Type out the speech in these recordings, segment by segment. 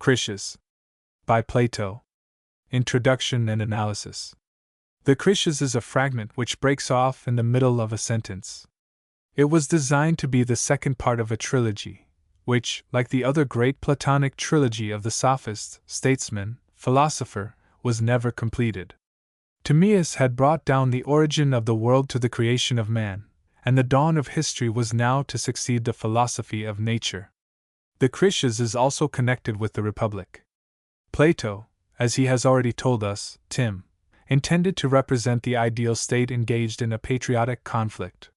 Critias. By Plato. Introduction and Analysis. The Critias is a fragment which breaks off in the middle of a sentence. It was designed to be the second part of a trilogy, which, like the other great Platonic trilogy of the sophist, statesman, philosopher, was never completed. Timaeus had brought down the origin of the world to the creation of man, and the dawn of history was now to succeed the philosophy of nature. The Critias is also connected with the Republic. Plato, as he has already told us, intended to represent the ideal state engaged in a patriotic conflict.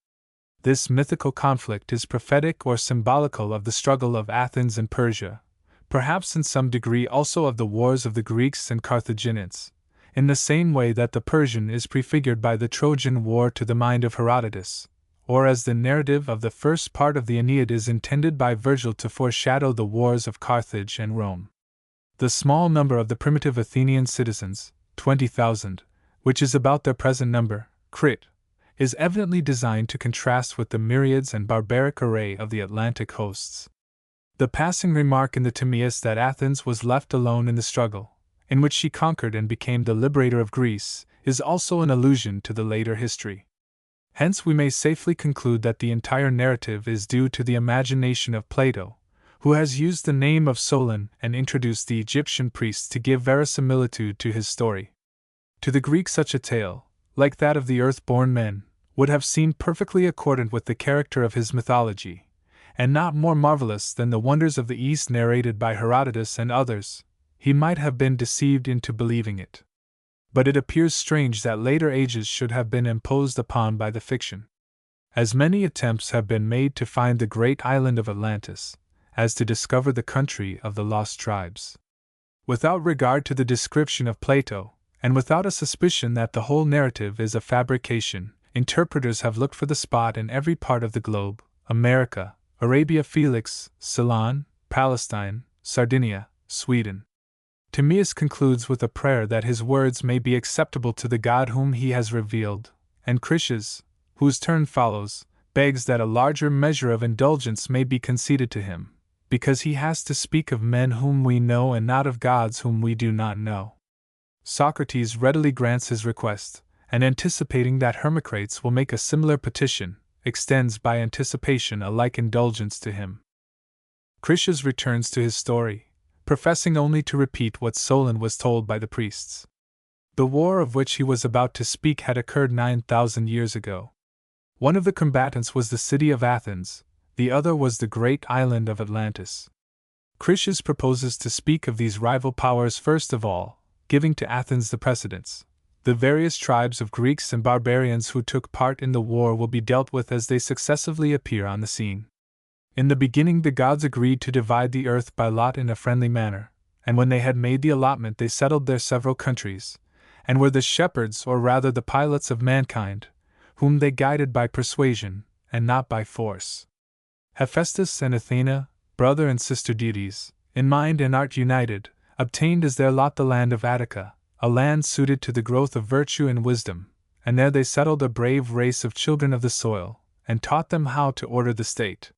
This mythical conflict is prophetic or symbolical of the struggle of Athens and Persia, perhaps in some degree also of the wars of the Greeks and Carthaginians, in the same way that the Persian is prefigured by the Trojan War to the mind of Herodotus, or as the narrative of the first part of the Aeneid is intended by Virgil to foreshadow the wars of Carthage and Rome. The small number of the primitive Athenian citizens, 20,000, which is about their present number, is evidently designed to contrast with the myriads and barbaric array of the Atlantic hosts. The passing remark in the Timaeus that Athens was left alone in the struggle, in which she conquered and became the liberator of Greece, is also an allusion to the later history. Hence we may safely conclude that the entire narrative is due to the imagination of Plato, who has used the name of Solon and introduced the Egyptian priests to give verisimilitude to his story. To the Greek such a tale, like that of the earth-born men, would have seemed perfectly accordant with the character of his mythology, and not more marvelous than the wonders of the East narrated by Herodotus and others. He might have been deceived into believing it. But it appears strange that later ages should have been imposed upon by the fiction. As many attempts have been made to find the great island of Atlantis, as to discover the country of the lost tribes. Without regard to the description of Plato, and without a suspicion that the whole narrative is a fabrication, interpreters have looked for the spot in every part of the globe: America, Arabia Felix, Ceylon, Palestine, Sardinia, Sweden. Timaeus concludes with a prayer that his words may be acceptable to the God whom he has revealed, and Critias, whose turn follows, begs that a larger measure of indulgence may be conceded to him, because he has to speak of men whom we know and not of gods whom we do not know. Socrates readily grants his request, and anticipating that Hermocrates will make a similar petition, extends by anticipation a like indulgence to him. Critias returns to his story, professing only to repeat what Solon was told by the priests. The war of which he was about to speak had occurred 9,000 years ago. One of the combatants was the city of Athens, the other was the great island of Atlantis. Critias proposes to speak of these rival powers first of all, giving to Athens the precedence. The various tribes of Greeks and barbarians who took part in the war will be dealt with as they successively appear on the scene. In the beginning the gods agreed to divide the earth by lot in a friendly manner, and when they had made the allotment they settled their several countries, and were the shepherds or rather the pilots of mankind, whom they guided by persuasion, and not by force. Hephaestus and Athena, brother and sister deities, in mind and art united, obtained as their lot the land of Attica, a land suited to the growth of virtue and wisdom, and there they settled a brave race of children of the soil, and taught them how to order the state.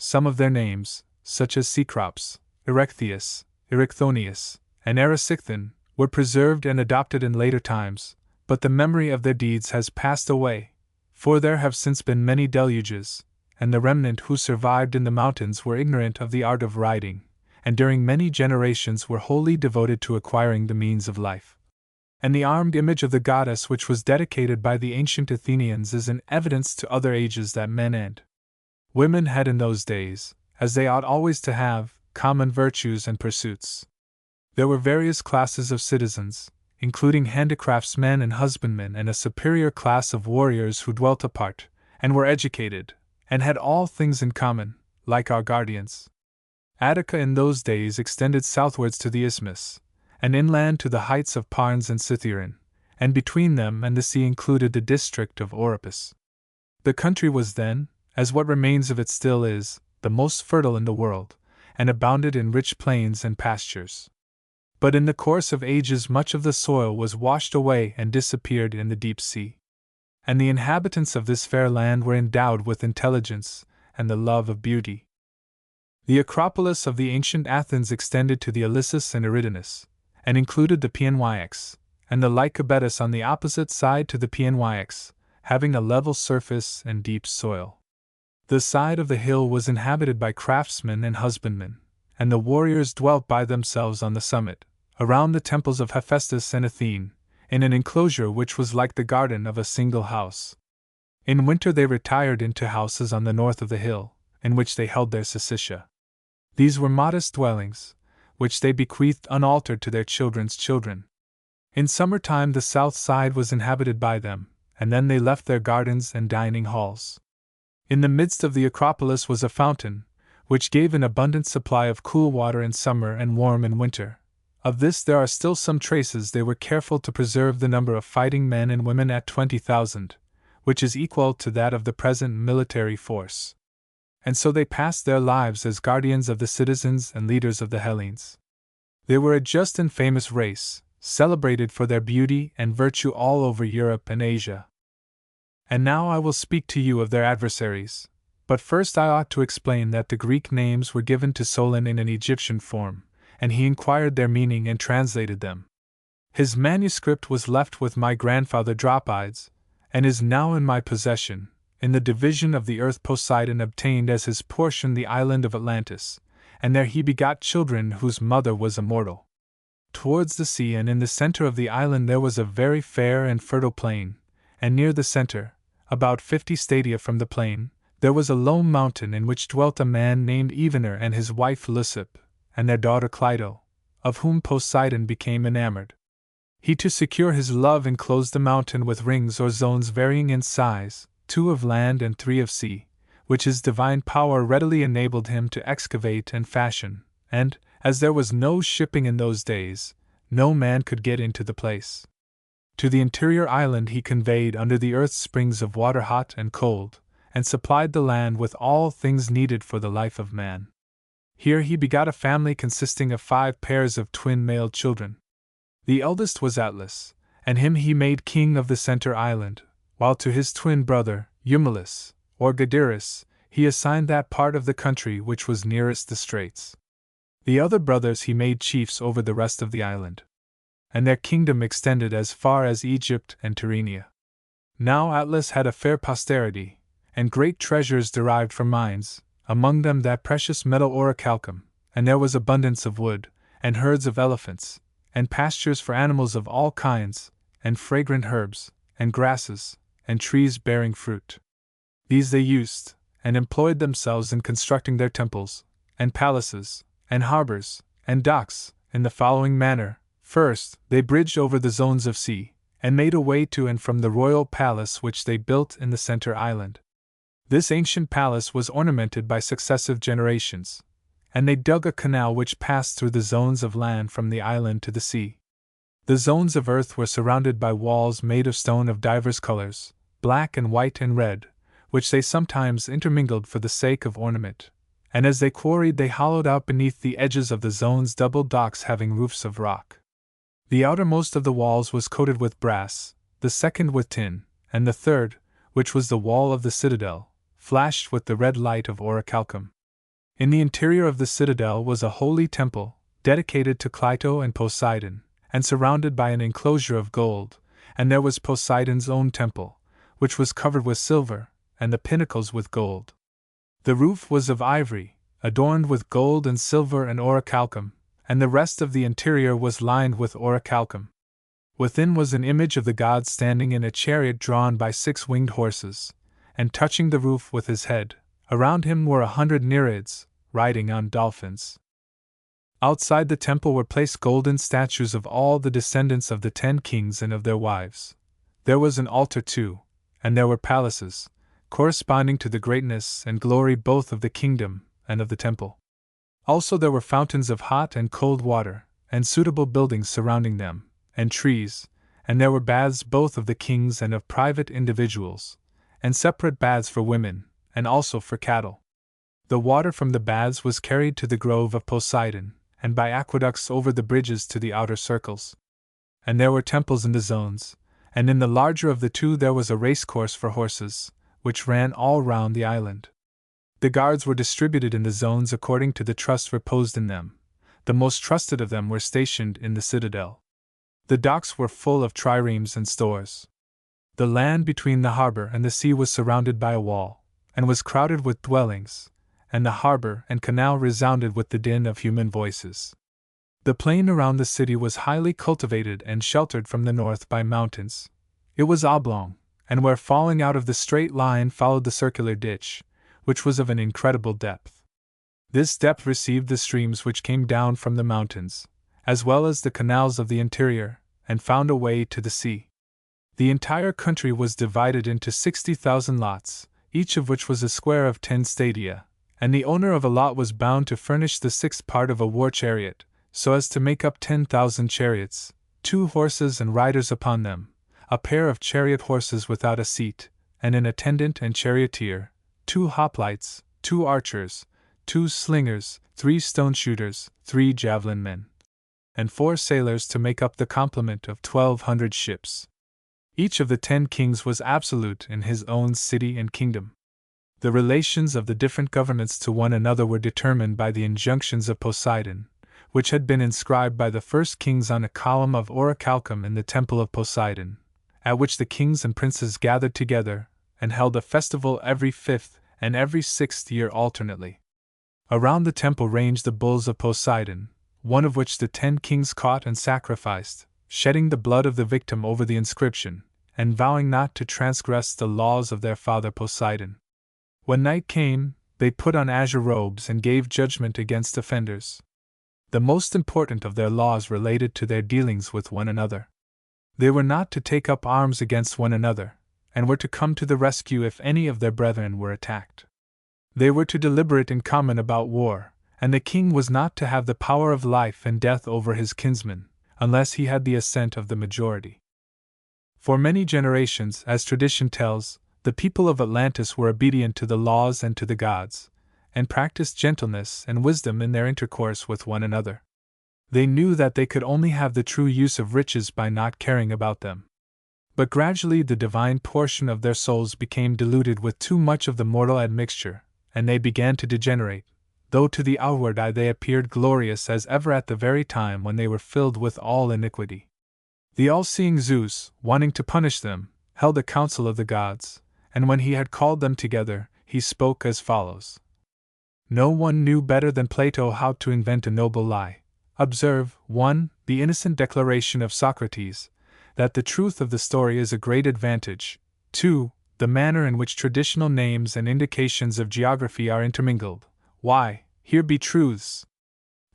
Some of their names, such as Cecrops, Erechtheus, Erichthonius, and Erysichthon, were preserved and adopted in later times, but the memory of their deeds has passed away, for there have since been many deluges, and the remnant who survived in the mountains were ignorant of the art of writing, and during many generations were wholly devoted to acquiring the means of life. And the armed image of the goddess which was dedicated by the ancient Athenians is an evidence to other ages that men and women had in those days, as they ought always to have, common virtues and pursuits. There were various classes of citizens, including handicraftsmen and husbandmen, and a superior class of warriors who dwelt apart, and were educated, and had all things in common, like our guardians. Attica in those days extended southwards to the isthmus, and inland to the heights of Parnes and Cithaeron, and between them and the sea included the district of Oropus. The country was then, as what remains of it still is, the most fertile in the world, and abounded in rich plains and pastures. But in the course of ages much of the soil was washed away and disappeared in the deep sea. And the inhabitants of this fair land were endowed with intelligence and the love of beauty. The Acropolis of the ancient Athens extended to the Ilissus and Eridanus, and included the Pnyx, and the Lycabettus on the opposite side to the Pnyx, having a level surface and deep soil. The side of the hill was inhabited by craftsmen and husbandmen, and the warriors dwelt by themselves on the summit, around the temples of Hephaestus and Athene, in an enclosure which was like the garden of a single house. In winter they retired into houses on the north of the hill, in which they held their syssitia. These were modest dwellings, which they bequeathed unaltered to their children's children. In summer-time the south side was inhabited by them, and then they left their gardens and dining halls. In the midst of the Acropolis was a fountain, which gave an abundant supply of cool water in summer and warm in winter. Of this there are still some traces. They were careful to preserve the number of fighting men and women at 20,000, which is equal to that of the present military force. And so they passed their lives as guardians of the citizens and leaders of the Hellenes. They were a just and famous race, celebrated for their beauty and virtue all over Europe and Asia. And now I will speak to you of their adversaries, but first I ought to explain that the Greek names were given to Solon in an Egyptian form, and he inquired their meaning and translated them. His manuscript was left with my grandfather Dropides, and is now in my possession. In the division of the earth Poseidon obtained as his portion the island of Atlantis, and there he begot children whose mother was immortal. Towards the sea and in the center of the island there was a very fair and fertile plain, and near the center, about 50 stadia from the plain, there was a low mountain in which dwelt a man named Evener and his wife Leucippe, and their daughter Clyto, of whom Poseidon became enamored. He to secure his love enclosed the mountain with rings or zones varying in size, 2 of land and 3 of sea, which his divine power readily enabled him to excavate and fashion, and, as there was no shipping in those days, no man could get into the place. To the interior island he conveyed under the earth springs of water hot and cold, and supplied the land with all things needed for the life of man. Here he begot a family consisting of 5 pairs of twin male children. The eldest was Atlas, and him he made king of the center island, while to his twin brother, Eumelus, or Gadirus, he assigned that part of the country which was nearest the straits. The other brothers he made chiefs over the rest of the island, and their kingdom extended as far as Egypt and Tyrrhenia. Now Atlas had a fair posterity, and great treasures derived from mines, among them that precious metal orichalcum, and there was abundance of wood, and herds of elephants, and pastures for animals of all kinds, and fragrant herbs, and grasses, and trees bearing fruit. These they used, and employed themselves in constructing their temples, and palaces, and harbors, and docks, in the following manner. First, they bridged over the zones of sea, and made a way to and from the royal palace which they built in the center island. This ancient palace was ornamented by successive generations, and they dug a canal which passed through the zones of land from the island to the sea. The zones of earth were surrounded by walls made of stone of divers colors, black and white and red, which they sometimes intermingled for the sake of ornament, and as they quarried they hollowed out beneath the edges of the zones double docks having roofs of rock. The outermost of the walls was coated with brass, the second with tin, and the third, which was the wall of the citadel, flashed with the red light of orichalcum. In the interior of the citadel was a holy temple, dedicated to Clyto and Poseidon, and surrounded by an enclosure of gold, and there was Poseidon's own temple, which was covered with silver, and the pinnacles with gold. The roof was of ivory, adorned with gold and silver and orichalcum, and the rest of the interior was lined with orichalcum. Within was an image of the god standing in a chariot drawn by 6 winged horses, and touching the roof with his head. Around him were 100 Nereids, riding on dolphins. Outside the temple were placed golden statues of all the descendants of the 10 kings and of their wives. There was an altar too, and there were palaces, corresponding to the greatness and glory both of the kingdom and of the temple. Also there were fountains of hot and cold water, and suitable buildings surrounding them, and trees, and there were baths both of the kings and of private individuals, and separate baths for women, and also for cattle. The water from the baths was carried to the grove of Poseidon, and by aqueducts over the bridges to the outer circles. And there were temples in the zones, and in the larger of the 2 there was a racecourse for horses, which ran all round the island. The guards were distributed in the zones according to the trust reposed in them. The most trusted of them were stationed in the citadel. The docks were full of triremes and stores. The land between the harbor and the sea was surrounded by a wall, and was crowded with dwellings, and the harbor and canal resounded with the din of human voices. The plain around the city was highly cultivated and sheltered from the north by mountains. It was oblong, and where falling out of the straight line followed the circular ditch, which was of an incredible depth. This depth received the streams which came down from the mountains, as well as the canals of the interior, and found a way to the sea. The entire country was divided into 60,000 lots, each of which was a square of 10 stadia, and the owner of a lot was bound to furnish the sixth part of a war chariot, so as to make up 10,000 chariots, 2 horses and riders upon them, a pair of chariot horses without a seat, and an attendant and charioteer, 2 hoplites, 2 archers, 2 slingers, 3 stone shooters, 3 javelin men, and 4 sailors to make up the complement of 1,200 ships. Each of the 10 kings was absolute in his own city and kingdom. The relations of the different governments to one another were determined by the injunctions of Poseidon, which had been inscribed by the first kings on a column of orichalcum in the temple of Poseidon, at which the kings and princes gathered together, and held a festival every 5th and every 6th year alternately. Around the temple ranged the bulls of Poseidon, one of which the 10 kings caught and sacrificed, shedding the blood of the victim over the inscription, and vowing not to transgress the laws of their father Poseidon. When night came, they put on azure robes and gave judgment against offenders. The most important of their laws related to their dealings with one another. They were not to take up arms against one another, and were to come to the rescue if any of their brethren were attacked. They were to deliberate in common about war, and the king was not to have the power of life and death over his kinsmen, unless he had the assent of the majority. For many generations, as tradition tells, the people of Atlantis were obedient to the laws and to the gods, and practiced gentleness and wisdom in their intercourse with one another. They knew that they could only have the true use of riches by not caring about them. But gradually the divine portion of their souls became diluted with too much of the mortal admixture, and they began to degenerate, though to the outward eye they appeared glorious as ever at the very time when they were filled with all iniquity. The all-seeing Zeus, wanting to punish them, held a council of the gods, and when he had called them together, he spoke as follows. No one knew better than Plato how to invent a noble lie. Observe, 1. The innocent declaration of Socrates, that the truth of the story is a great advantage. 2. The manner in which traditional names and indications of geography are intermingled. Why, here be truths.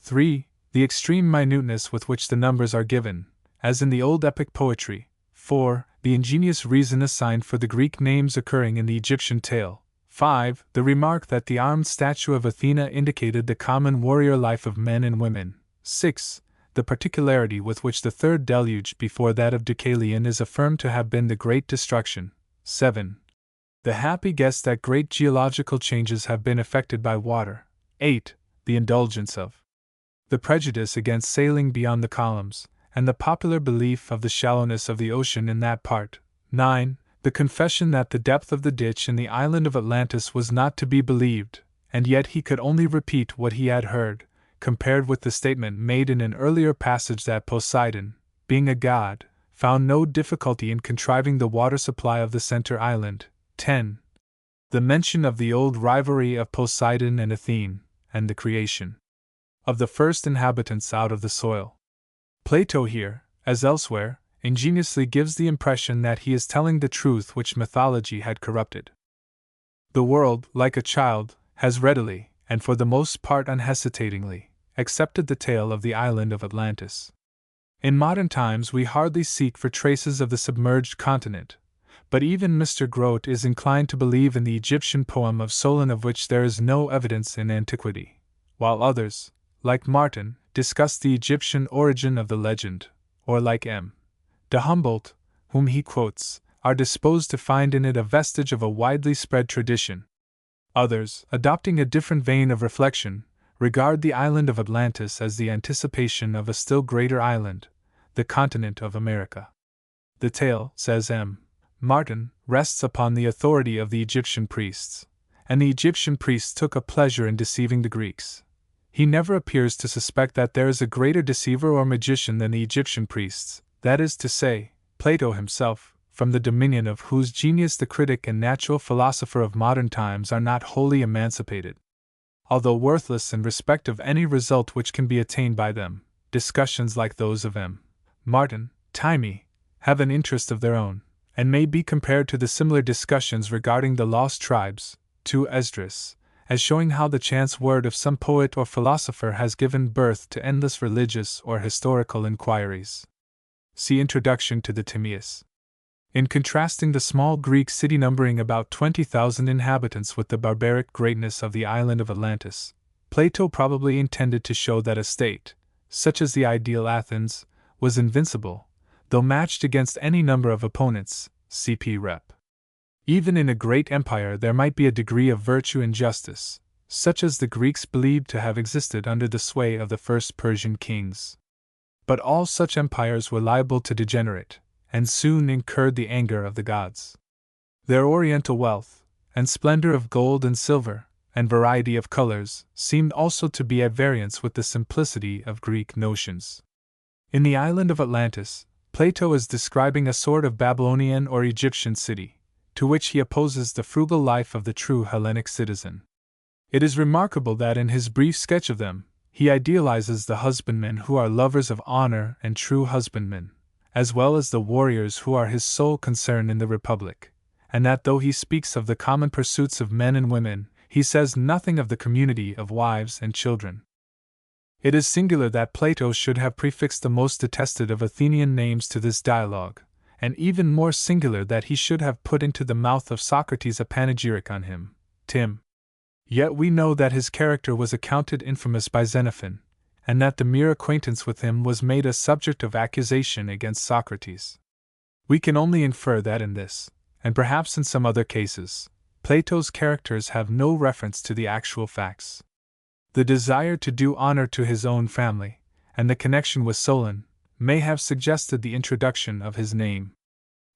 3. The extreme minuteness with which the numbers are given, as in the old epic poetry. 4. The ingenious reason assigned for the Greek names occurring in the Egyptian tale. 5. The remark that the armed statue of Athena indicated the common warrior life of men and women. 6. The particularity with which the third deluge before that of Deucalion is affirmed to have been the Great Destruction. 7. The happy guess that great geological changes have been effected by water. 8. The indulgence of the prejudice against sailing beyond the columns, and the popular belief of the shallowness of the ocean in that part. 9. The confession that the depth of the ditch in the island of Atlantis was not to be believed, and yet he could only repeat what he had heard, compared with the statement made in an earlier passage that Poseidon, being a god, found no difficulty in contriving the water supply of the center island. 10. The mention of the old rivalry of Poseidon and Athene, and the creation of the first inhabitants out of the soil. Plato here, as elsewhere, ingeniously gives the impression that he is telling the truth which mythology had corrupted. The world, like a child, has readily, and for the most part unhesitatingly, accepted the tale of the island of Atlantis. In modern times we hardly seek for traces of the submerged continent, but even Mr. Grote is inclined to believe in the Egyptian poem of Solon of which there is no evidence in antiquity, while others, like Martin, discuss the Egyptian origin of the legend, or like M. de Humboldt, whom he quotes, are disposed to find in it a vestige of a widely spread tradition. Others, adopting a different vein of reflection, regard the island of Atlantis as the anticipation of a still greater island, the continent of America. The tale, says M. Martin, rests upon the authority of the Egyptian priests, and the Egyptian priests took a pleasure in deceiving the Greeks. He never appears to suspect that there is a greater deceiver or magician than the Egyptian priests, that is to say, Plato himself, from the dominion of whose genius the critic and natural philosopher of modern times are not wholly emancipated. Although worthless in respect of any result which can be attained by them, discussions like those of M. Martin, Timey, have an interest of their own, and may be compared to the similar discussions regarding the lost tribes, to Esdras, as showing how the chance word of some poet or philosopher has given birth to endless religious or historical inquiries. See Introduction to the Timaeus. In contrasting the small Greek city numbering about 20,000 inhabitants with the barbaric greatness of the island of Atlantis, Plato probably intended to show that a state, such as the ideal Athens, was invincible, though matched against any number of opponents. Cp. Rep. Even in a great empire there might be a degree of virtue and justice, such as the Greeks believed to have existed under the sway of the first Persian kings. But all such empires were liable to degenerate, and soon incurred the anger of the gods. Their oriental wealth, and splendor of gold and silver, and variety of colors, seemed also to be at variance with the simplicity of Greek notions. In the island of Atlantis, Plato is describing a sort of Babylonian or Egyptian city, to which he opposes the frugal life of the true Hellenic citizen. It is remarkable that in his brief sketch of them, he idealizes the husbandmen who are lovers of honor and true husbandmen, as well as the warriors who are his sole concern in the Republic, and that though he speaks of the common pursuits of men and women, he says nothing of the community of wives and children. It is singular that Plato should have prefixed the most detested of Athenian names to this dialogue, and even more singular that he should have put into the mouth of Socrates a panegyric on him, Tim. Yet we know that his character was accounted infamous by Xenophon, and that the mere acquaintance with him was made a subject of accusation against Socrates. We can only infer that in this, and perhaps in some other cases, Plato's characters have no reference to the actual facts. The desire to do honor to his own family, and the connection with Solon, may have suggested the introduction of his name.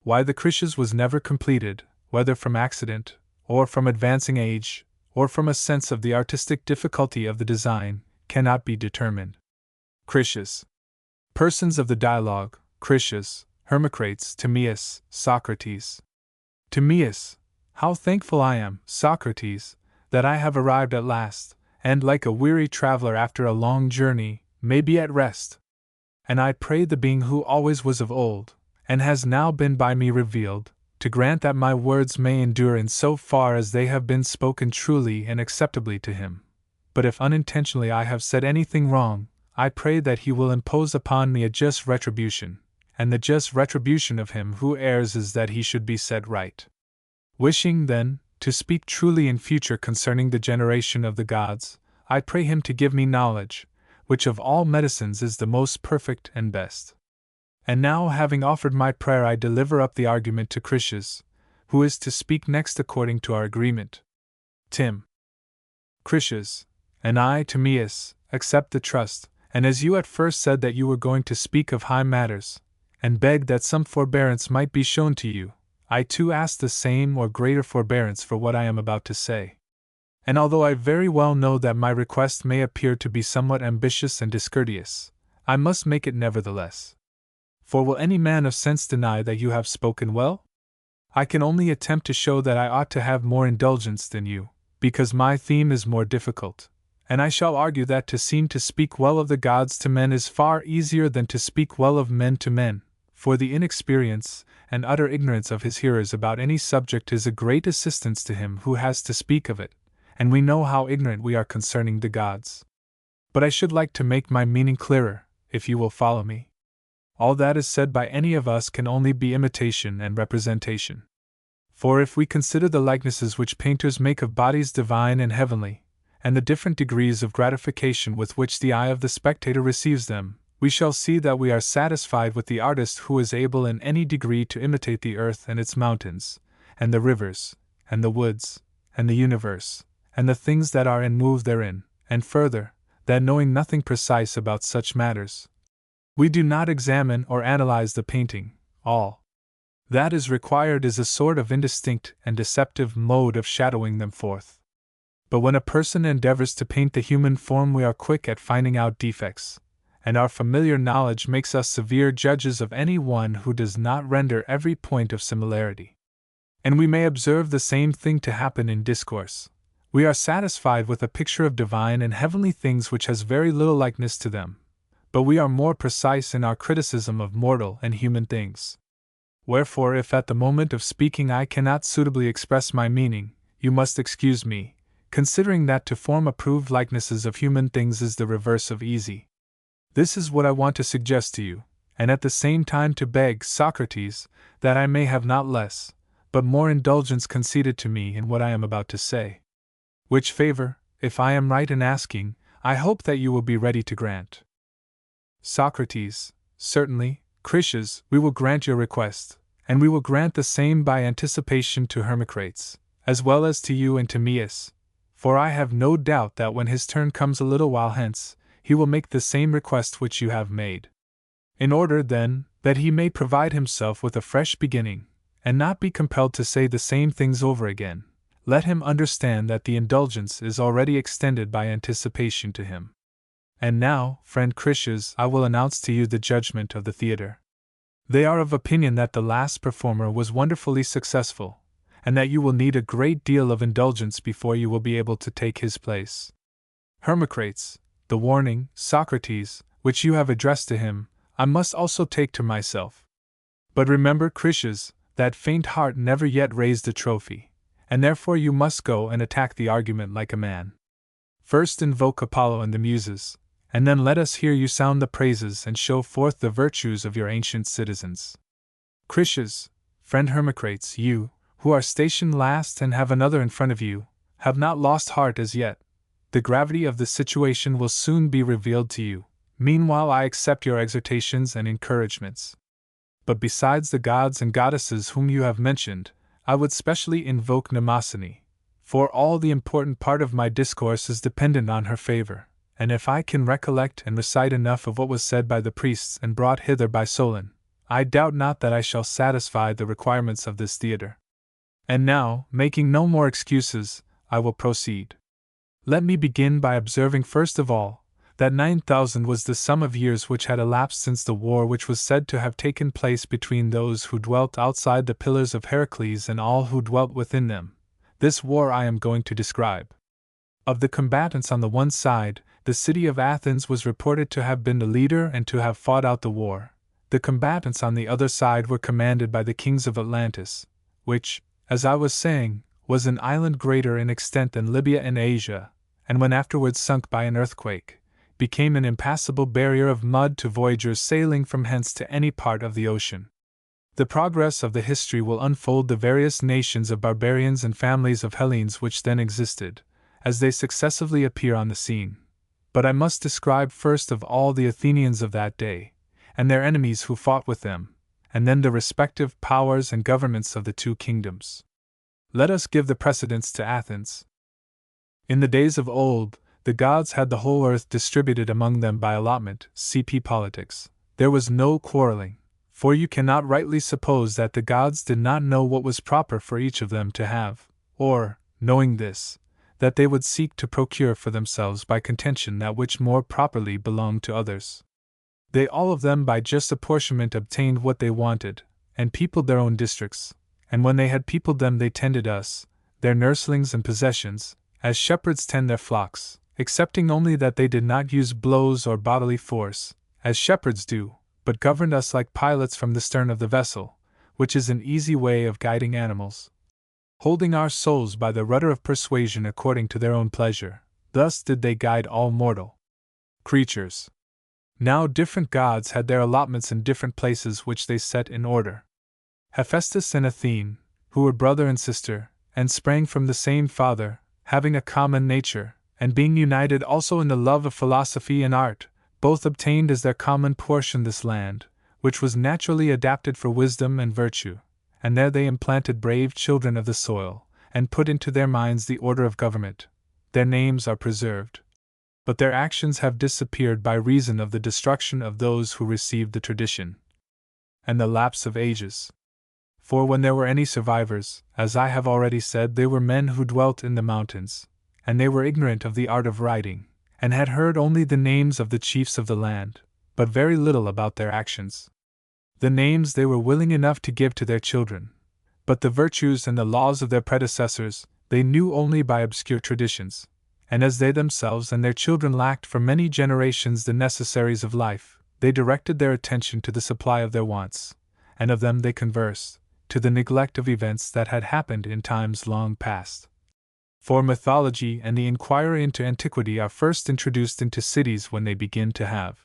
Why the Critias was never completed, whether from accident, or from advancing age, or from a sense of the artistic difficulty of the design, cannot be determined. Critias. Persons of the dialogue: Critias, Hermocrates, Timaeus, Socrates. Timaeus: How thankful I am, Socrates, that I have arrived at last, and like a weary traveler after a long journey, may be at rest. And I pray the being who always was of old, and has now been by me revealed, to grant that my words may endure in so far as they have been spoken truly and acceptably to him. But if unintentionally I have said anything wrong, I pray that he will impose upon me a just retribution, and the just retribution of him who errs is that he should be set right. Wishing, then, to speak truly in future concerning the generation of the gods, I pray him to give me knowledge, which of all medicines is the most perfect and best. And now, having offered my prayer, I deliver up the argument to Critias, who is to speak next according to our agreement. Tim. Critias: And I, Timaeus, accept the trust, and as you at first said that you were going to speak of high matters, and begged that some forbearance might be shown to you, I too ask the same or greater forbearance for what I am about to say. And although I very well know that my request may appear to be somewhat ambitious and discourteous, I must make it nevertheless. For will any man of sense deny that you have spoken well? I can only attempt to show that I ought to have more indulgence than you, because my theme is more difficult, and I shall argue that to seem to speak well of the gods to men is far easier than to speak well of men to men, for the inexperience and utter ignorance of his hearers about any subject is a great assistance to him who has to speak of it, and we know how ignorant we are concerning the gods. But I should like to make my meaning clearer, if you will follow me. All that is said by any of us can only be imitation and representation. For if we consider the likenesses which painters make of bodies divine and heavenly, and the different degrees of gratification with which the eye of the spectator receives them, we shall see that we are satisfied with the artist who is able in any degree to imitate the earth and its mountains, and the rivers, and the woods, and the universe, and the things that are and move therein, and further, that knowing nothing precise about such matters, we do not examine or analyze the painting. All that is required is a sort of indistinct and deceptive mode of shadowing them forth. But when a person endeavors to paint the human form, we are quick at finding out defects, and our familiar knowledge makes us severe judges of any one who does not render every point of similarity. And we may observe the same thing to happen in discourse. We are satisfied with a picture of divine and heavenly things which has very little likeness to them, but we are more precise in our criticism of mortal and human things. Wherefore, if at the moment of speaking I cannot suitably express my meaning, you must excuse me, considering that to form approved likenesses of human things is the reverse of easy. This is what I want to suggest to you, and at the same time to beg, Socrates, that I may have not less, but more indulgence conceded to me in what I am about to say. Which favor, if I am right in asking, I hope that you will be ready to grant. Socrates: Certainly, Critias, we will grant your request, and we will grant the same by anticipation to Hermocrates, as well as to you and to Timaeus, for I have no doubt that when his turn comes a little while hence, he will make the same request which you have made. In order, then, that he may provide himself with a fresh beginning, and not be compelled to say the same things over again, let him understand that the indulgence is already extended by anticipation to him. And now, friend Critias, I will announce to you the judgment of the theatre. They are of opinion that the last performer was wonderfully successful, and that you will need a great deal of indulgence before you will be able to take his place. Hermocrates, the warning, Socrates, which you have addressed to him, I must also take to myself. But remember, Critias, that faint heart never yet raised a trophy, and therefore you must go and attack the argument like a man. First invoke Apollo and the Muses, and then let us hear you sound the praises and show forth the virtues of your ancient citizens. Critias, friend Hermocrates, you, who are stationed last and have another in front of you, have not lost heart as yet. The gravity of the situation will soon be revealed to you. Meanwhile I accept your exhortations and encouragements. But besides the gods and goddesses whom you have mentioned, I would specially invoke Mnemosyne, for all the important part of my discourse is dependent on her favor, and if I can recollect and recite enough of what was said by the priests and brought hither by Solon, I doubt not that I shall satisfy the requirements of this theatre. And now, making no more excuses, I will proceed. Let me begin by observing first of all, that 9,000 was the sum of years which had elapsed since the war which was said to have taken place between those who dwelt outside the pillars of Heracles and all who dwelt within them. This war I am going to describe. Of the combatants on the one side, the city of Athens was reported to have been the leader and to have fought out the war. The combatants on the other side were commanded by the kings of Atlantis, which, as I was saying, was an island greater in extent than Libya in Asia, and when afterwards sunk by an earthquake, became an impassable barrier of mud to voyagers sailing from hence to any part of the ocean. The progress of the history will unfold the various nations of barbarians and families of Hellenes which then existed, as they successively appear on the scene. But I must describe first of all the Athenians of that day, and their enemies who fought with them, and then the respective powers and governments of the two kingdoms. Let us give the precedence to Athens. In the days of old, the gods had the whole earth distributed among them by allotment, cp. Politics. There was no quarreling, for you cannot rightly suppose that the gods did not know what was proper for each of them to have, or, knowing this, that they would seek to procure for themselves by contention that which more properly belonged to others. They all of them by just apportionment obtained what they wanted, and peopled their own districts, and when they had peopled them they tended us, their nurslings and possessions, as shepherds tend their flocks, excepting only that they did not use blows or bodily force, as shepherds do, but governed us like pilots from the stern of the vessel, which is an easy way of guiding animals, holding our souls by the rudder of persuasion according to their own pleasure. Thus did they guide all mortal creatures. Now different gods had their allotments in different places which they set in order. Hephaestus and Athene, who were brother and sister, and sprang from the same father, having a common nature, and being united also in the love of philosophy and art, both obtained as their common portion this land, which was naturally adapted for wisdom and virtue, and there they implanted brave children of the soil, and put into their minds the order of government. Their names are preserved, but their actions have disappeared by reason of the destruction of those who received the tradition, and the lapse of ages. For when there were any survivors, as I have already said, they were men who dwelt in the mountains, and they were ignorant of the art of writing, and had heard only the names of the chiefs of the land, but very little about their actions. The names they were willing enough to give to their children, but the virtues and the laws of their predecessors they knew only by obscure traditions, and as they themselves and their children lacked for many generations the necessaries of life, they directed their attention to the supply of their wants, and of them they conversed, to the neglect of events that had happened in times long past. For mythology and the inquiry into antiquity are first introduced into cities when they begin to have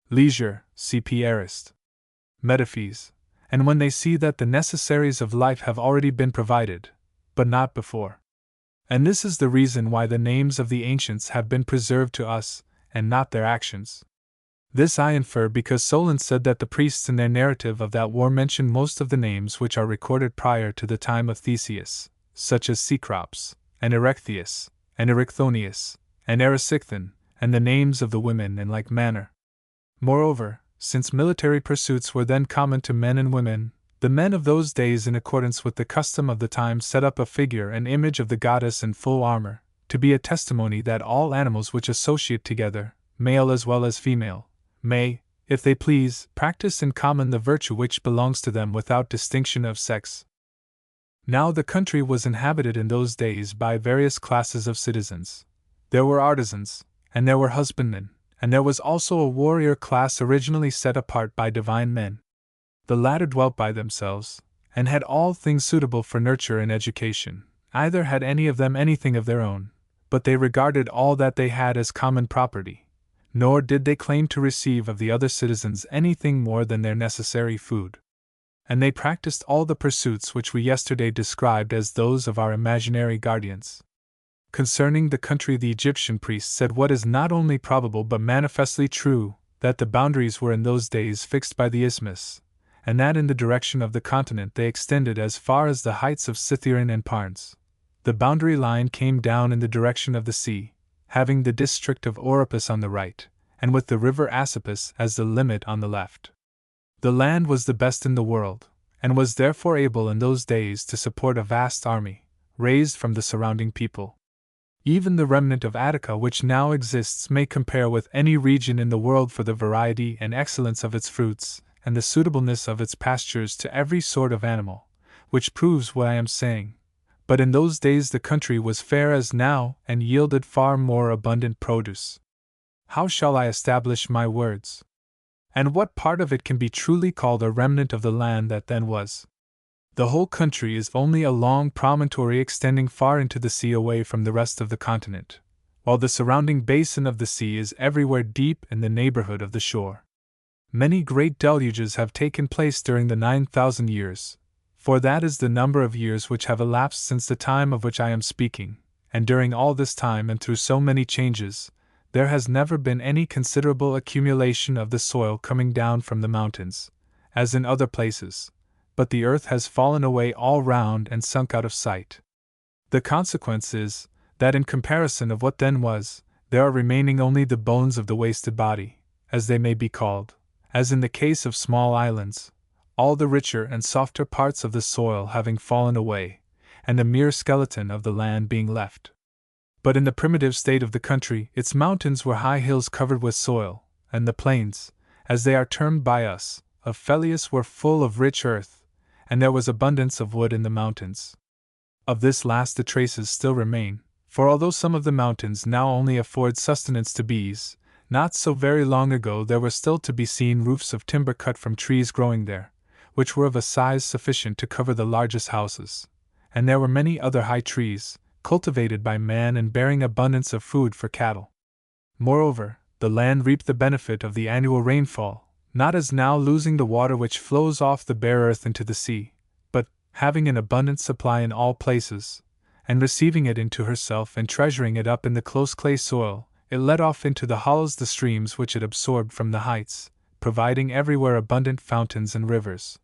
leisure, C.P. Arist. Metaphes, and when they see that the necessaries of life have already been provided, but not before. And this is the reason why the names of the ancients have been preserved to us, and not their actions. This I infer because Solon said that the priests in their narrative of that war mention most of the names which are recorded prior to the time of Theseus, such as Cecrops, and Erechtheus, and Erichthonius, and Erysichthon, and the names of the women in like manner. Moreover, since military pursuits were then common to men and women, the men of those days, in accordance with the custom of the time, set up a figure and image of the goddess in full armor, to be a testimony that all animals which associate together, male as well as female, may, if they please, practice in common the virtue which belongs to them without distinction of sex. Now the country was inhabited in those days by various classes of citizens. There were artisans, and there were husbandmen, and there was also a warrior class originally set apart by divine men. The latter dwelt by themselves, and had all things suitable for nurture and education, neither had any of them anything of their own, but they regarded all that they had as common property, nor did they claim to receive of the other citizens anything more than their necessary food. And they practiced all the pursuits which we yesterday described as those of our imaginary guardians. Concerning the country, the Egyptian priests said what is not only probable but manifestly true, that the boundaries were in those days fixed by the isthmus, and that in the direction of the continent they extended as far as the heights of Cithaeron and Parnes. The boundary line came down in the direction of the sea, having the district of Oropus on the right, and with the river Asopus as the limit on the left. The land was the best in the world, and was therefore able in those days to support a vast army, raised from the surrounding people. Even the remnant of Attica which now exists may compare with any region in the world for the variety and excellence of its fruits, and the suitableness of its pastures to every sort of animal, which proves what I am saying. But in those days the country was fair as now, and yielded far more abundant produce. How shall I establish my words? And what part of it can be truly called a remnant of the land that then was? The whole country is only a long promontory extending far into the sea away from the rest of the continent, while the surrounding basin of the sea is everywhere deep in the neighborhood of the shore. Many great deluges have taken place during the 9,000 years, for that is the number of years which have elapsed since the time of which I am speaking, and during all this time and through so many changes, there has never been any considerable accumulation of the soil coming down from the mountains, as in other places, but the earth has fallen away all round and sunk out of sight. The consequence is, that in comparison of what then was, there are remaining only the bones of the wasted body, as they may be called, as in the case of small islands, all the richer and softer parts of the soil having fallen away, and the mere skeleton of the land being left. But in the primitive state of the country, its mountains were high hills covered with soil, and the plains, as they are termed by us, of Phelleus were full of rich earth, and there was abundance of wood in the mountains. Of this last the traces still remain, for although some of the mountains now only afford sustenance to bees, not so very long ago there were still to be seen roofs of timber cut from trees growing there, which were of a size sufficient to cover the largest houses, and there were many other high trees, cultivated by man and bearing abundance of food for cattle. Moreover, the land reaped the benefit of the annual rainfall, not as now losing the water which flows off the bare earth into the sea, but, having an abundant supply in all places, and receiving it into herself and treasuring it up in the close clay soil, it let off into the hollows the streams which it absorbed from the heights, providing everywhere abundant fountains and rivers,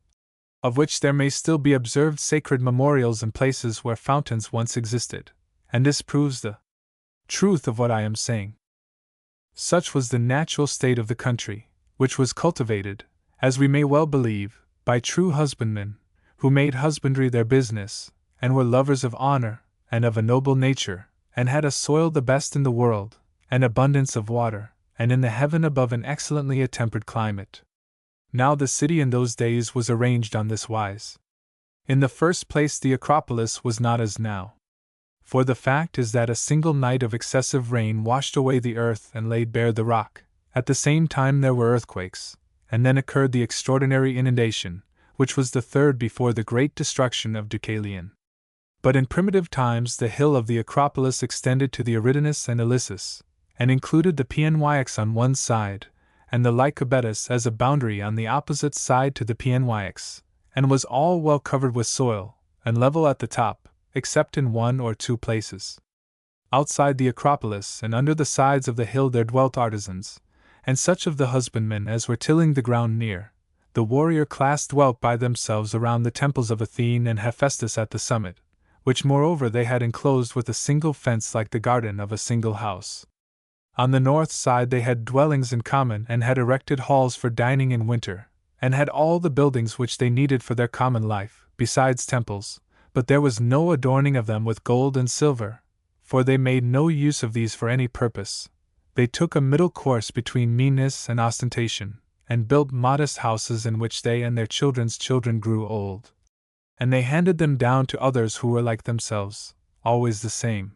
of which there may still be observed sacred memorials in places where fountains once existed, and this proves the truth of what I am saying. Such was the natural state of the country, which was cultivated, as we may well believe, by true husbandmen, who made husbandry their business, and were lovers of honor, and of a noble nature, and had a soil the best in the world, an abundance of water, and in the heaven above an excellently tempered climate. Now the city in those days was arranged on this wise. In the first place, the Acropolis was not as now. For the fact is that a single night of excessive rain washed away the earth and laid bare the rock. At the same time there were earthquakes, and then occurred the extraordinary inundation, which was the third before the great destruction of Deucalion. But in primitive times the hill of the Acropolis extended to the Eridanus and Ilissus, and included the Pnyx on one side, and the Lycabettus as a boundary on the opposite side to the Pnyx, and was all well covered with soil, and level at the top, except in one or two places. Outside the Acropolis and under the sides of the hill there dwelt artisans, and such of the husbandmen as were tilling the ground near. The warrior class dwelt by themselves around the temples of Athene and Hephaestus at the summit, which moreover they had enclosed with a single fence like the garden of a single house. On the north side they had dwellings in common and had erected halls for dining in winter, and had all the buildings which they needed for their common life, besides temples, but there was no adorning of them with gold and silver, for they made no use of these for any purpose. They took a middle course between meanness and ostentation, and built modest houses in which they and their children's children grew old. And they handed them down to others who were like themselves, always the same.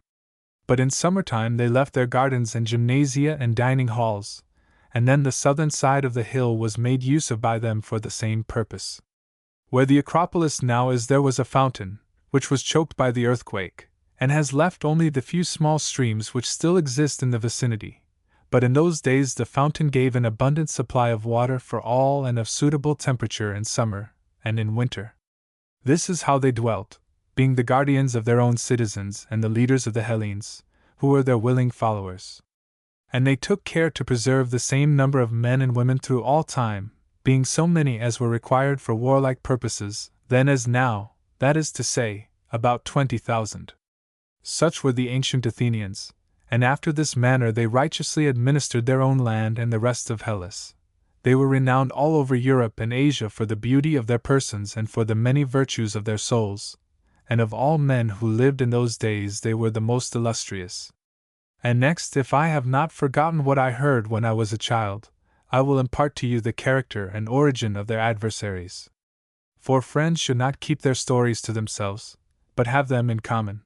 But in summertime they left their gardens and gymnasia and dining halls, and then the southern side of the hill was made use of by them for the same purpose. Where the Acropolis now is there was a fountain, which was choked by the earthquake, and has left only the few small streams which still exist in the vicinity. But in those days the fountain gave an abundant supply of water for all and of suitable temperature in summer and in winter. This is how they dwelt, being the guardians of their own citizens and the leaders of the Hellenes, who were their willing followers. And they took care to preserve the same number of men and women through all time, being so many as were required for warlike purposes, then as now, that is to say, about 20,000. Such were the ancient Athenians, and after this manner they righteously administered their own land and the rest of Hellas. They were renowned all over Europe and Asia for the beauty of their persons and for the many virtues of their souls, and of all men who lived in those days they were the most illustrious. And next, if I have not forgotten what I heard when I was a child, I will impart to you the character and origin of their adversaries. For friends should not keep their stories to themselves, but have them in common.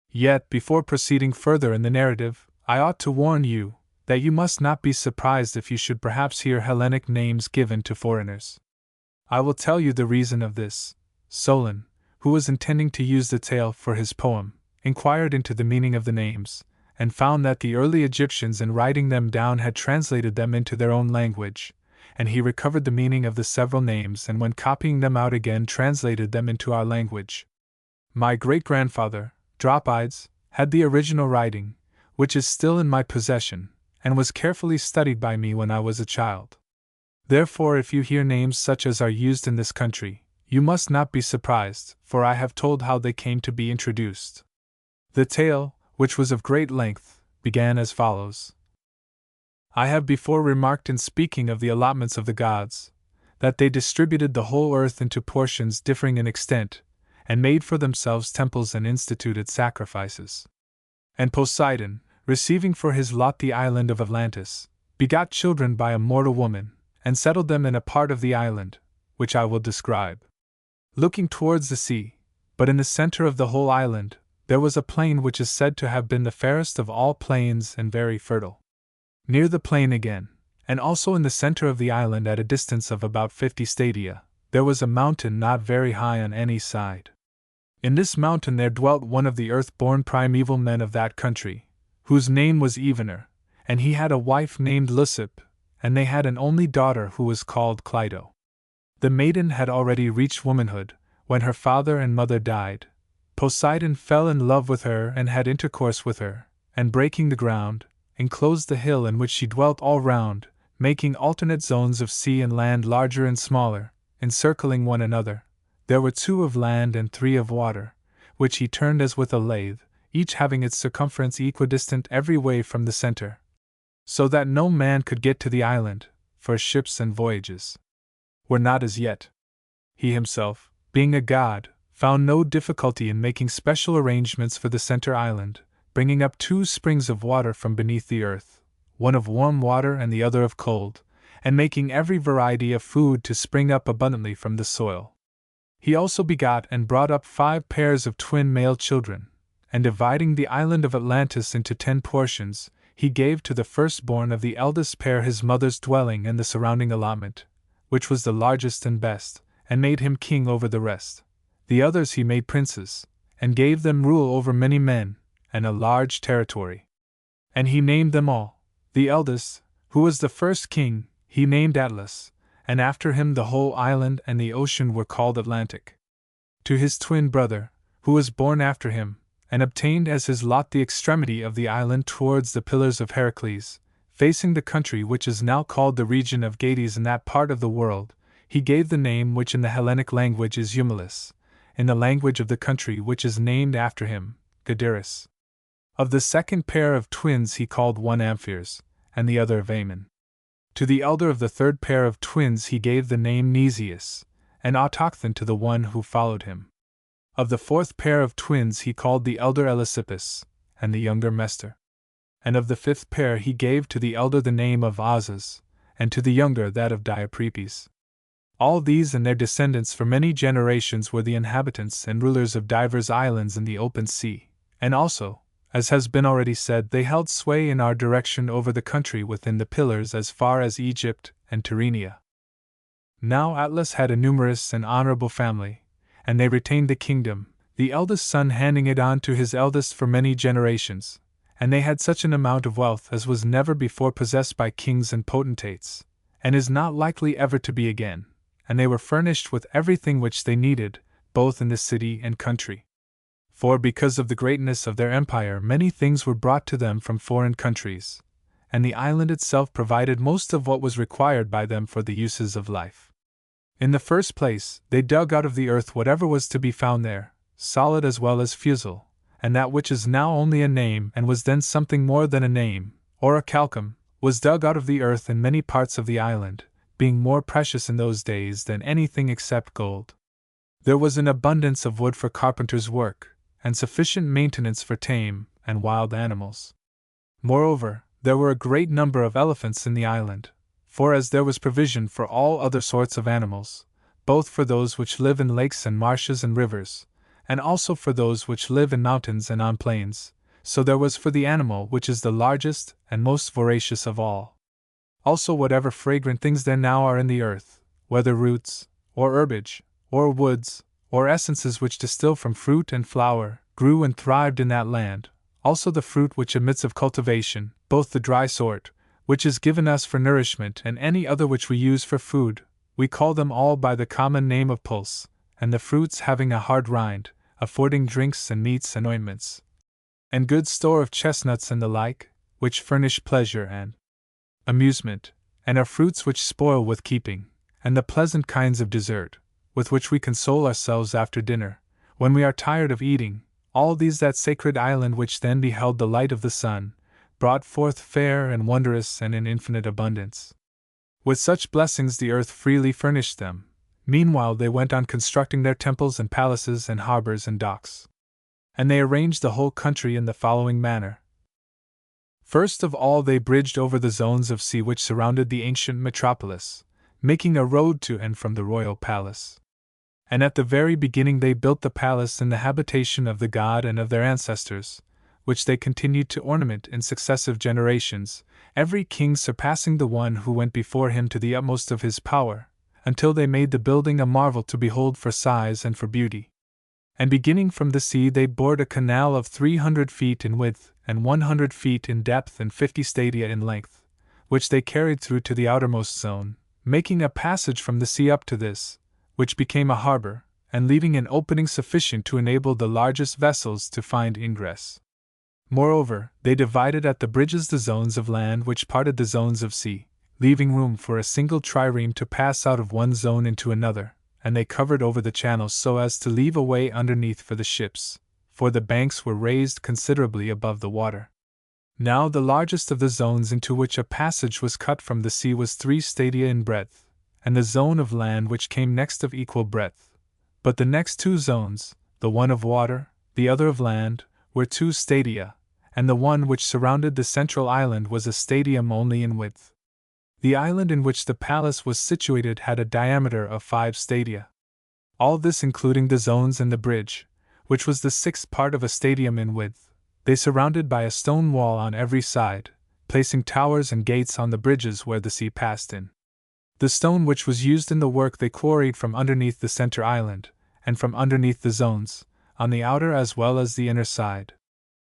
Yet, before proceeding further in the narrative, I ought to warn you that you must not be surprised if you should perhaps hear Hellenic names given to foreigners. I will tell you the reason of this. Solon, who was intending to use the tale for his poem, inquired into the meaning of the names, and found that the early Egyptians in writing them down had translated them into their own language, and he recovered the meaning of the several names and when copying them out again translated them into our language. My great-grandfather, Dropides, had the original writing, which is still in my possession, and was carefully studied by me when I was a child. Therefore, if you hear names such as are used in this country, you must not be surprised, for I have told how they came to be introduced. The tale, which was of great length, began as follows. I have before remarked in speaking of the allotments of the gods, that they distributed the whole earth into portions differing in extent, and made for themselves temples and instituted sacrifices. And Poseidon, receiving for his lot the island of Atlantis, begot children by a mortal woman, and settled them in a part of the island, which I will describe. Looking towards the sea, but in the center of the whole island, there was a plain which is said to have been the fairest of all plains and very fertile. Near the plain again, and also in the center of the island at a distance of about 50 stadia, there was a mountain not very high on any side. In this mountain there dwelt one of the earth-born primeval men of that country, whose name was Evener, and he had a wife named Leucippe, and they had an only daughter who was called Clyto. The maiden had already reached womanhood, when her father and mother died. Poseidon fell in love with her and had intercourse with her, and breaking the ground, enclosed the hill in which she dwelt all round, making alternate zones of sea and land larger and smaller, encircling one another. There were 2 of land and 3 of water, which he turned as with a lathe, each having its circumference equidistant every way from the center, so that no man could get to the island, for ships and voyages were not as yet. He himself, being a god, found no difficulty in making special arrangements for the center island, bringing up 2 springs of water from beneath the earth, one of warm water and the other of cold, and making every variety of food to spring up abundantly from the soil. He also begot and brought up 5 pairs of twin male children, and dividing the island of Atlantis into 10 portions, he gave to the firstborn of the eldest pair his mother's dwelling and the surrounding allotment, which was the largest and best, and made him king over the rest. The others he made princes, and gave them rule over many men, and a large territory. And he named them all. The eldest, who was the first king, he named Atlas, and after him the whole island and the ocean were called Atlantic. To his twin brother, who was born after him, and obtained as his lot the extremity of the island towards the Pillars of Heracles, facing the country which is now called the region of Gades in that part of the world, he gave the name which in the Hellenic language is Eumelus, in the language of the country which is named after him, Gaderis. Of the second pair of twins he called one Amphirs, and the other Vaemon. To the elder of the third pair of twins he gave the name Nesius, and autochthon to the one who followed him. Of the fourth pair of twins he called the elder Elisippus, and the younger Mestor. And of the fifth pair he gave to the elder the name of Azas, and to the younger that of Diaprepes. All these and their descendants for many generations were the inhabitants and rulers of divers islands in the open sea, and also, as has been already said, they held sway in our direction over the country within the Pillars as far as Egypt and Tyrrhenia. Now Atlas had a numerous and honorable family, and they retained the kingdom, the eldest son handing it on to his eldest for many generations, and they had such an amount of wealth as was never before possessed by kings and potentates, and is not likely ever to be again, and they were furnished with everything which they needed, both in the city and country. For because of the greatness of their empire many things were brought to them from foreign countries, and the island itself provided most of what was required by them for the uses of life. In the first place, they dug out of the earth whatever was to be found there, solid as well as fusel, and that which is now only a name and was then something more than a name, or a calcum, was dug out of the earth in many parts of the island, being more precious in those days than anything except gold. There was an abundance of wood for carpenter's work, and sufficient maintenance for tame and wild animals. Moreover, there were a great number of elephants in the island, for as there was provision for all other sorts of animals, both for those which live in lakes and marshes and rivers, and also for those which live in mountains and on plains, so there was for the animal which is the largest and most voracious of all. Also whatever fragrant things there now are in the earth, whether roots, or herbage, or woods, or essences which distill from fruit and flower, grew and thrived in that land, also the fruit which admits of cultivation, both the dry sort, which is given us for nourishment, and any other which we use for food, we call them all by the common name of pulse, and the fruits having a hard rind, affording drinks and meats and ointments, and good store of chestnuts and the like, which furnish pleasure and amusement, and are fruits which spoil with keeping, and the pleasant kinds of dessert, with which we console ourselves after dinner, when we are tired of eating, all these that sacred island which then beheld the light of the sun, brought forth fair and wondrous and in infinite abundance. With such blessings the earth freely furnished them. Meanwhile they went on constructing their temples and palaces and harbors and docks. And they arranged the whole country in the following manner. First of all they bridged over the zones of sea which surrounded the ancient metropolis, making a road to and from the royal palace. And at the very beginning they built the palace in the habitation of the god and of their ancestors, which they continued to ornament in successive generations, every king surpassing the one who went before him to the utmost of his power, until they made the building a marvel to behold for size and for beauty. And beginning from the sea they bored a canal of 300 feet in width, and 100 feet in depth and 50 stadia in length, which they carried through to the outermost zone, making a passage from the sea up to this, which became a harbor, and leaving an opening sufficient to enable the largest vessels to find ingress. Moreover, they divided at the bridges the zones of land which parted the zones of sea, leaving room for a single trireme to pass out of one zone into another, and they covered over the channels so as to leave a way underneath for the ships, for the banks were raised considerably above the water. Now the largest of the zones into which a passage was cut from the sea was 3 stadia in breadth, and the zone of land which came next of equal breadth. But the next 2 zones, the one of water, the other of land, were 2 stadia, and the one which surrounded the central island was a stadium only in width. The island in which the palace was situated had a diameter of 5 stadia. All this including the zones and the bridge, which was the 6th part of a stadium in width. They surrounded by a stone wall on every side, placing towers and gates on the bridges where the sea passed in. The stone which was used in the work they quarried from underneath the center island, and from underneath the zones, on the outer as well as the inner side.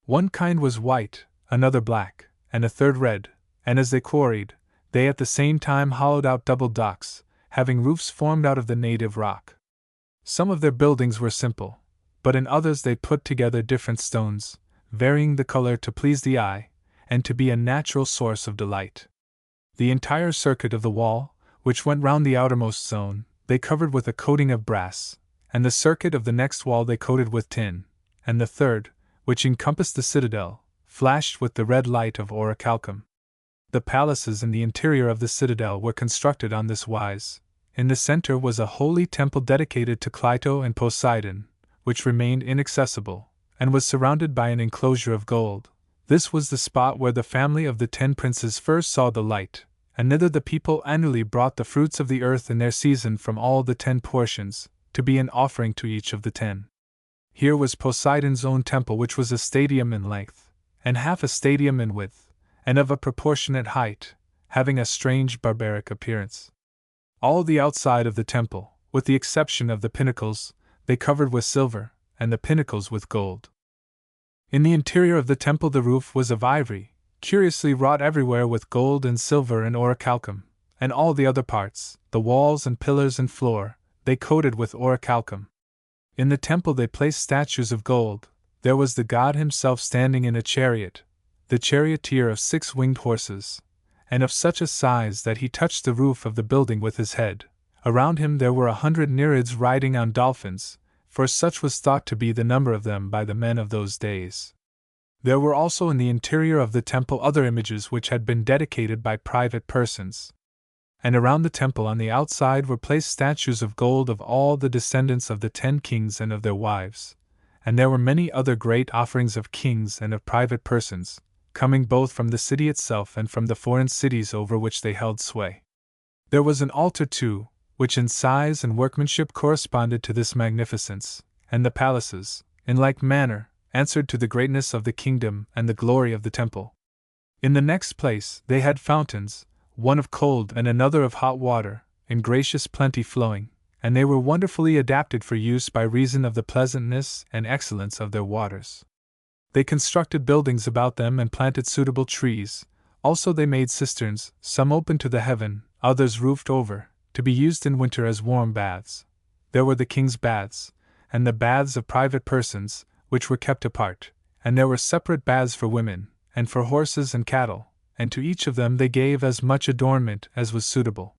One kind was white, another black, and a third red, and as they quarried, they at the same time hollowed out double docks, having roofs formed out of the native rock. Some of their buildings were simple, but in others they put together different stones, varying the color to please the eye, and to be a natural source of delight. The entire circuit of the wall, which went round the outermost zone, they covered with a coating of brass, and the circuit of the next wall they coated with tin, and the third, which encompassed the citadel, flashed with the red light of orichalcum. The palaces in the interior of the citadel were constructed on this wise. In the center was a holy temple dedicated to Plato and Poseidon, which remained inaccessible, and was surrounded by an enclosure of gold. This was the spot where the family of the 10 princes first saw the light, and thither the people annually brought the fruits of the earth in their season from all the 10 portions, to be an offering to each of the 10. Here was Poseidon's own temple, which was a stadium in length, and half a stadium in width, and of a proportionate height, having a strange barbaric appearance. All the outside of the temple, with the exception of the pinnacles, they covered with silver, and the pinnacles with gold. In the interior of the temple the roof was of ivory, curiously wrought everywhere with gold and silver and orichalcum, and all the other parts, the walls and pillars and floor, they coated with orichalcum. In the temple they placed statues of gold. There was the god himself standing in a chariot, the charioteer of 6 winged horses, and of such a size that he touched the roof of the building with his head. Around him there were 100 Nereids riding on dolphins, for such was thought to be the number of them by the men of those days. There were also in the interior of the temple other images which had been dedicated by private persons. And around the temple on the outside were placed statues of gold of all the descendants of the 10 kings and of their wives, and there were many other great offerings of kings and of private persons, coming both from the city itself and from the foreign cities over which they held sway. There was an altar too, which in size and workmanship corresponded to this magnificence, and the palaces, in like manner, answered to the greatness of the kingdom and the glory of the temple. In the next place they had fountains, one of cold and another of hot water, in gracious plenty flowing, and they were wonderfully adapted for use by reason of the pleasantness and excellence of their waters. They constructed buildings about them and planted suitable trees. Also they made cisterns, some open to the heaven, others roofed over, to be used in winter as warm baths. There were the king's baths, and the baths of private persons, which were kept apart, and there were separate baths for women, and for horses and cattle, and to each of them they gave as much adornment as was suitable.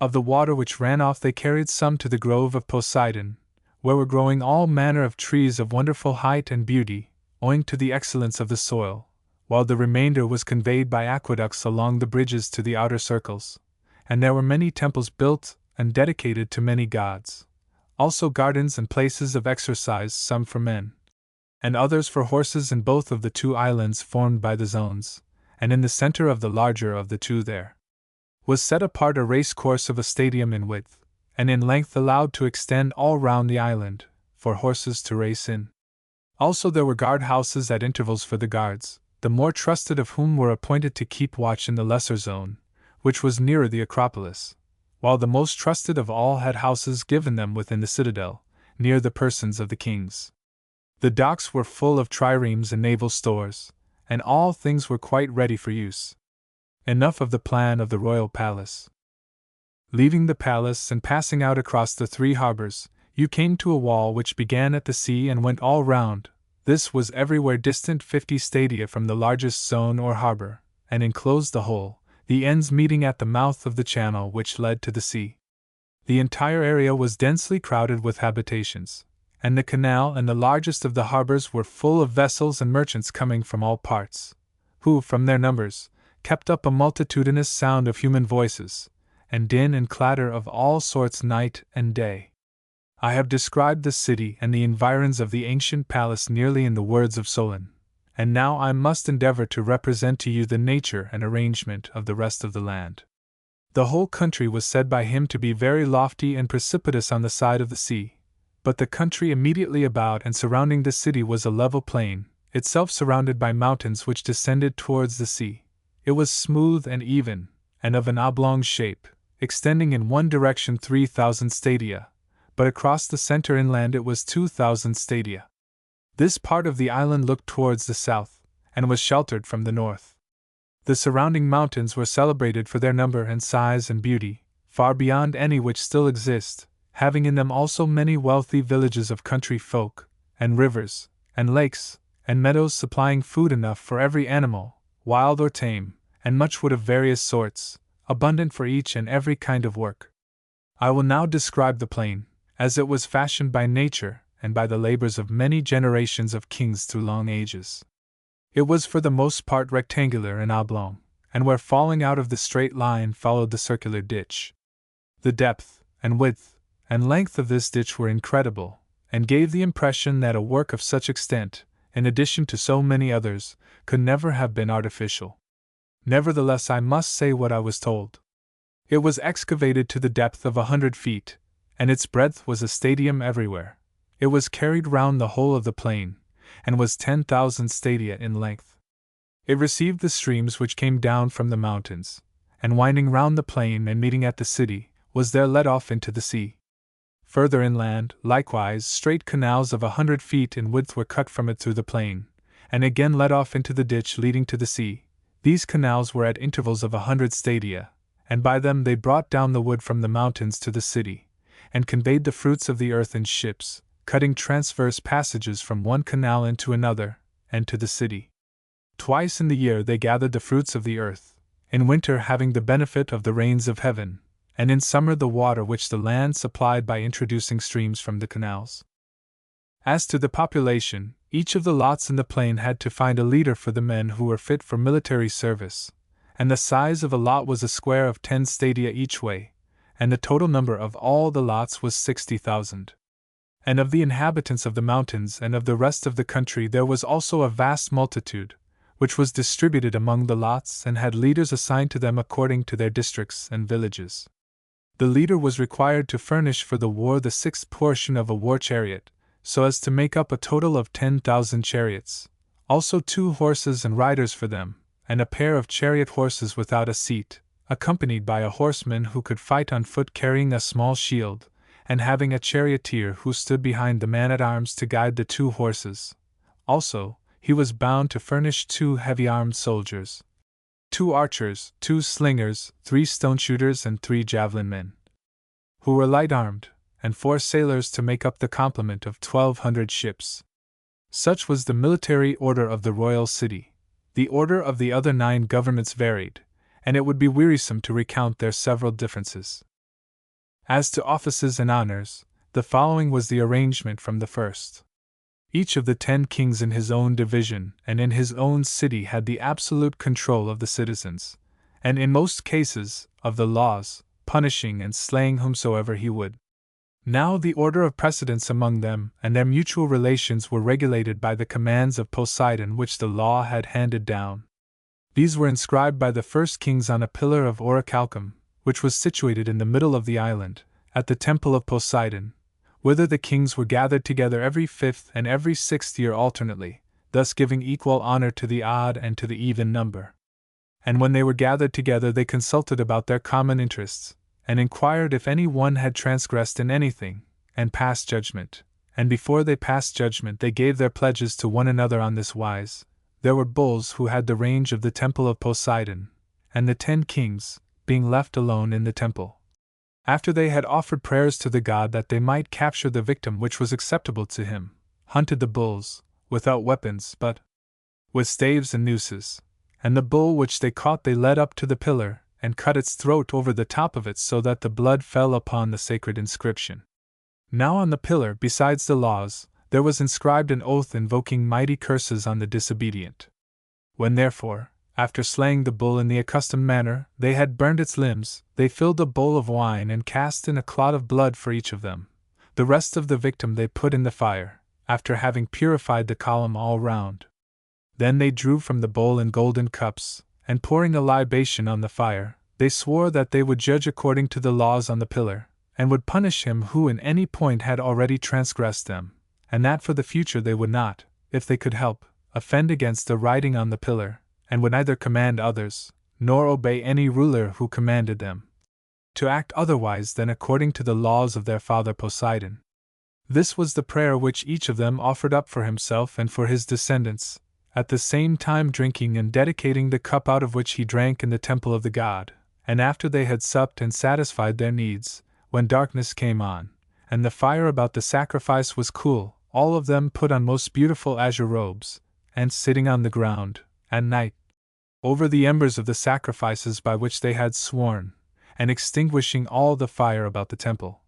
Of the water which ran off they carried some to the grove of Poseidon, where were growing all manner of trees of wonderful height and beauty, owing to the excellence of the soil, while the remainder was conveyed by aqueducts along the bridges to the outer circles, and there were many temples built and dedicated to many gods, also gardens and places of exercise, some for men, and others for horses in both of the 2 islands formed by the zones, and in the center of the larger of the 2 there was set apart a race course of a stadium in width, and in length allowed to extend all round the island, for horses to race in. Also there were guard houses at intervals for the guards, the more trusted of whom were appointed to keep watch in the lesser zone, which was nearer the Acropolis, while the most trusted of all had houses given them within the citadel, near the persons of the kings. The docks were full of triremes and naval stores, and all things were quite ready for use. Enough of the plan of the royal palace. Leaving the palace and passing out across the 3 harbors, you came to a wall which began at the sea and went all round. This was everywhere distant 50 stadia from the largest zone or harbor, and enclosed the whole, the ends meeting at the mouth of the channel which led to the sea. The entire area was densely crowded with habitations, and the canal and the largest of the harbors were full of vessels and merchants coming from all parts, who, from their numbers, kept up a multitudinous sound of human voices, and din and clatter of all sorts night and day. I have described the city and the environs of the ancient palace nearly in the words of Solon, and now I must endeavor to represent to you the nature and arrangement of the rest of the land. The whole country was said by him to be very lofty and precipitous on the side of the sea, but the country immediately about and surrounding the city was a level plain, itself surrounded by mountains which descended towards the sea. It was smooth and even, and of an oblong shape, extending in one direction 3,000 stadia, but across the center inland it was 2,000 stadia. This part of the island looked towards the south, and was sheltered from the north. The surrounding mountains were celebrated for their number and size and beauty, far beyond any which still exist, having in them also many wealthy villages of country folk, and rivers, and lakes, and meadows supplying food enough for every animal, wild or tame, and much wood of various sorts, abundant for each and every kind of work. I will now describe the plain, as it was fashioned by nature and by the labors of many generations of kings through long ages. It was for the most part rectangular and oblong, and where falling out of the straight line followed the circular ditch. The depth, and width, and length of this ditch were incredible, and gave the impression that a work of such extent, in addition to so many others, could never have been artificial. Nevertheless, I must say what I was told. It was excavated to the depth of 100 feet, and its breadth was a stadium everywhere. It was carried round the whole of the plain, and was 10,000 stadia in length. It received the streams which came down from the mountains, and winding round the plain and meeting at the city, was there let off into the sea. Further inland, likewise, straight canals of 100 feet in width were cut from it through the plain, and again let off into the ditch leading to the sea. These canals were at intervals of 100 stadia, and by them they brought down the wood from the mountains to the city, and conveyed the fruits of the earth in ships, cutting transverse passages from one canal into another, and to the city. Twice in the year they gathered the fruits of the earth, in winter having the benefit of the rains of heaven, and in summer the water which the land supplied by introducing streams from the canals. As to the population, each of the lots in the plain had to find a leader for the men who were fit for military service, and the size of a lot was a square of 10 stadia each way, and the total number of all the lots was 60,000. And of the inhabitants of the mountains and of the rest of the country there was also a vast multitude, which was distributed among the lots and had leaders assigned to them according to their districts and villages. The leader was required to furnish for the war the 6th portion of a war chariot, so as to make up a total of 10,000 chariots, also 2 horses and riders for them, and a pair of chariot horses without a seat, accompanied by a horseman who could fight on foot carrying a small shield, and having a charioteer who stood behind the man-at-arms to guide the 2 horses. Also, he was bound to furnish 2 heavy-armed soldiers, 2 archers, 2 slingers, 3 stone-shooters and 3 javelin men, who were light-armed, and 4 sailors to make up the complement of 1,200 ships. Such was the military order of the royal city. The order of the other 9 governments varied, and it would be wearisome to recount their several differences. As to offices and honors, the following was the arrangement from the first. Each of the 10 kings in his own division and in his own city had the absolute control of the citizens, and in most cases, of the laws, punishing and slaying whomsoever he would. Now the order of precedence among them and their mutual relations were regulated by the commands of Poseidon which the law had handed down. These were inscribed by the first kings on a pillar of orichalcum, which was situated in the middle of the island, at the temple of Poseidon, whither the kings were gathered together every 5th and every 6th year alternately, thus giving equal honor to the odd and to the even number. And when they were gathered together they consulted about their common interests, and inquired if any one had transgressed in anything, and passed judgment, and before they passed judgment they gave their pledges to one another on this wise. There were bulls who had the range of the temple of Poseidon, and the 10 kings, being left alone in the temple, after they had offered prayers to the god that they might capture the victim which was acceptable to him, hunted the bulls, without weapons but with staves and nooses, and the bull which they caught they led up to the pillar, and cut its throat over the top of it so that the blood fell upon the sacred inscription. Now on the pillar, besides the laws, there was inscribed an oath invoking mighty curses on the disobedient. When therefore, after slaying the bull in the accustomed manner, they had burned its limbs, they filled a bowl of wine and cast in a clot of blood for each of them. The rest of the victim they put in the fire, after having purified the column all round. Then they drew from the bowl and golden cups, and pouring a libation on the fire, they swore that they would judge according to the laws on the pillar, and would punish him who in any point had already transgressed them, and that for the future they would not, if they could help, offend against the writing on the pillar, and would neither command others, nor obey any ruler who commanded them, to act otherwise than according to the laws of their father Poseidon. This was the prayer which each of them offered up for himself and for his descendants, at the same time drinking and dedicating the cup out of which he drank in the temple of the god. And after they had supped and satisfied their needs, when darkness came on, and the fire about the sacrifice was cool, all of them put on most beautiful azure robes, and sitting on the ground, at night, over the embers of the sacrifices by which they had sworn, and extinguishing all the fire about the temple,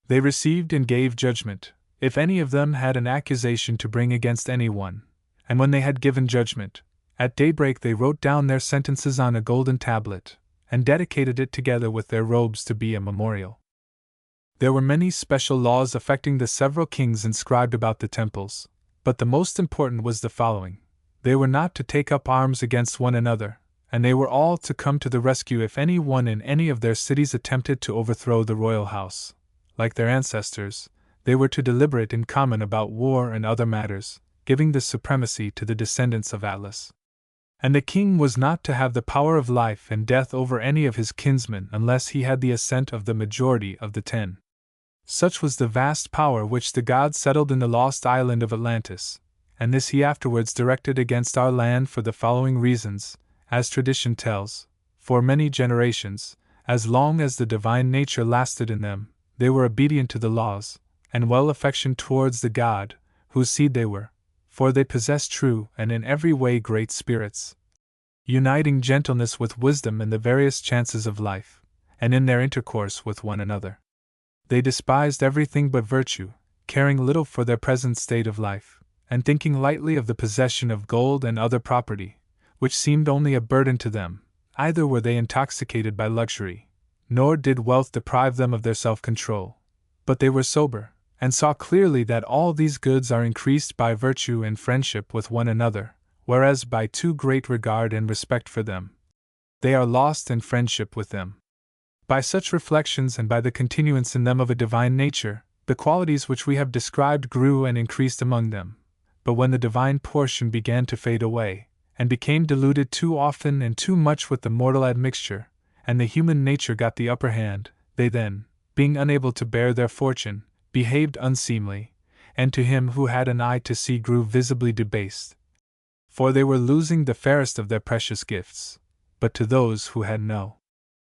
they received and gave judgment, if any of them had an accusation to bring against any one. And when they had given judgment, at daybreak they wrote down their sentences on a golden tablet, and dedicated it together with their robes to be a memorial. There were many special laws affecting the several kings inscribed about the temples, but the most important was the following: they were not to take up arms against one another, and they were all to come to the rescue if any one in any of their cities attempted to overthrow the royal house. Like their ancestors, they were to deliberate in common about war and other matters, giving the supremacy to the descendants of Atlas. And the king was not to have the power of life and death over any of his kinsmen unless he had the assent of the majority of the 10. Such was the vast power which the god settled in the lost island of Atlantis, and this he afterwards directed against our land for the following reasons, as tradition tells: for many generations, as long as the divine nature lasted in them, they were obedient to the laws, and well affectioned towards the god, whose seed they were, for they possessed true and in every way great spirits, uniting gentleness with wisdom in the various chances of life, and in their intercourse with one another. They despised everything but virtue, caring little for their present state of life, and thinking lightly of the possession of gold and other property, which seemed only a burden to them. Either were they intoxicated by luxury, nor did wealth deprive them of their self-control, but they were sober, and saw clearly that all these goods are increased by virtue and friendship with one another, whereas by too great regard and respect for them, they are lost in friendship with them. By such reflections and by the continuance in them of a divine nature, the qualities which we have described grew and increased among them. But when the divine portion began to fade away, and became diluted too often and too much with the mortal admixture, and the human nature got the upper hand, they then, being unable to bear their fortune, behaved unseemly, and to him who had an eye to see grew visibly debased. For they were losing the fairest of their precious gifts, but to those who had no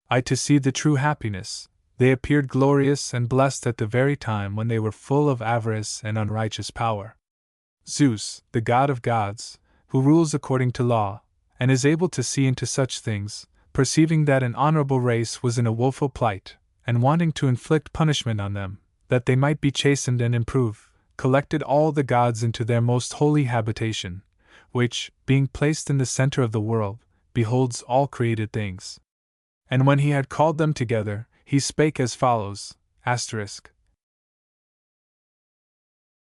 eye to see the true happiness, they appeared glorious and blessed at the very time when they were full of avarice and unrighteous power. Zeus, the god of gods, who rules according to law, and is able to see into such things, perceiving that an honorable race was in a woeful plight, and wanting to inflict punishment on them, that they might be chastened and improve, collected all the gods into their most holy habitation, which, being placed in the center of the world, beholds all created things. And when he had called them together, he spake as follows: